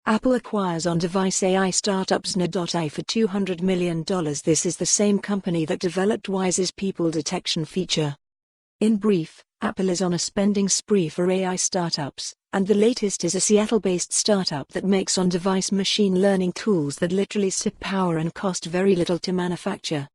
Apple acquires on-device AI startup Xnor.ai for $200 million. This is the same company that developed Wyze's people detection feature. In brief, Apple is on a spending spree for AI startups, and the latest is a Seattle-based startup that makes on-device machine learning tools that literally sip power and cost very little to manufacture.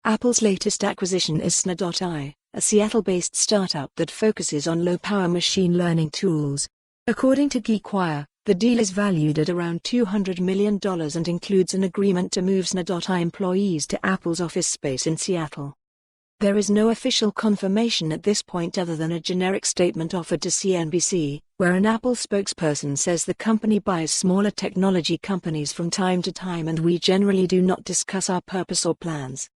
Apple's latest acquisition is Xnor.ai, a Seattle-based startup that focuses on low-power machine learning tools. According to GeekWire, the deal is valued at around $200 million and includes an agreement to move Xnor.ai employees to Apple's office space in Seattle. There is no official confirmation at this point other than a generic statement offered to CNBC, where an Apple spokesperson says the company buys smaller technology companies from time to time and we generally do not discuss our purpose or plans.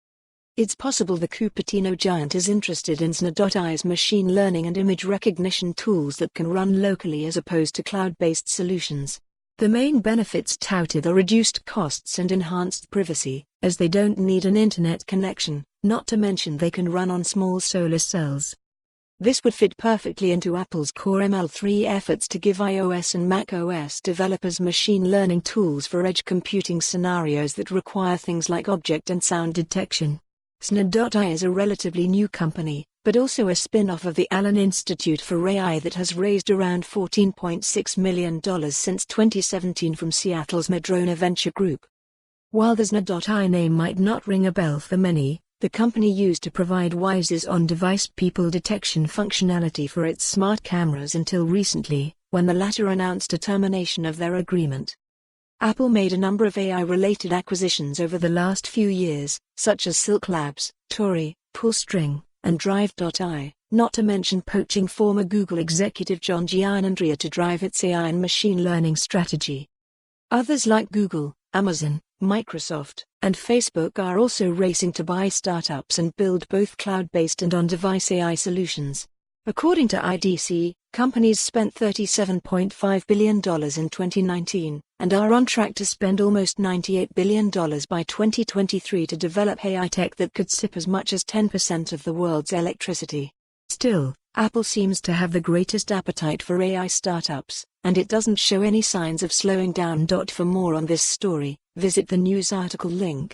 It's possible the Cupertino giant is interested in Xnor.ai's machine learning and image recognition tools that can run locally as opposed to cloud-based solutions. The main benefits touted are reduced costs and enhanced privacy, as they don't need an internet connection, not to mention they can run on small solar cells. This would fit perfectly into Apple's Core ML3 efforts to give iOS and macOS developers machine learning tools for edge computing scenarios that require things like object and sound detection. Xnor.ai is a relatively new company, but also a spin-off of the Allen Institute for AI that has raised around $14.6 million since 2017 from Seattle's Madrona Venture Group. While the Xnor.ai name might not ring a bell for many, the company used to provide Wyze's on-device people detection functionality for its smart cameras until recently, when the latter announced a termination of their agreement. Apple made a number of AI-related acquisitions over the last few years, such as Silk Labs, Tori, Pullstring, and Drive.ai, not to mention poaching former Google executive John Giannandrea to drive its AI and machine learning strategy. Others like Google, Amazon, Microsoft, and Facebook are also racing to buy startups and build both cloud-based and on-device AI solutions. According to IDC, companies spent $37.5 billion in 2019, and are on track to spend almost $98 billion by 2023 to develop AI tech that could sip as much as 10% of the world's electricity. Still, Apple seems to have the greatest appetite for AI startups, and it doesn't show any signs of slowing down. For more on this story, visit the news article link.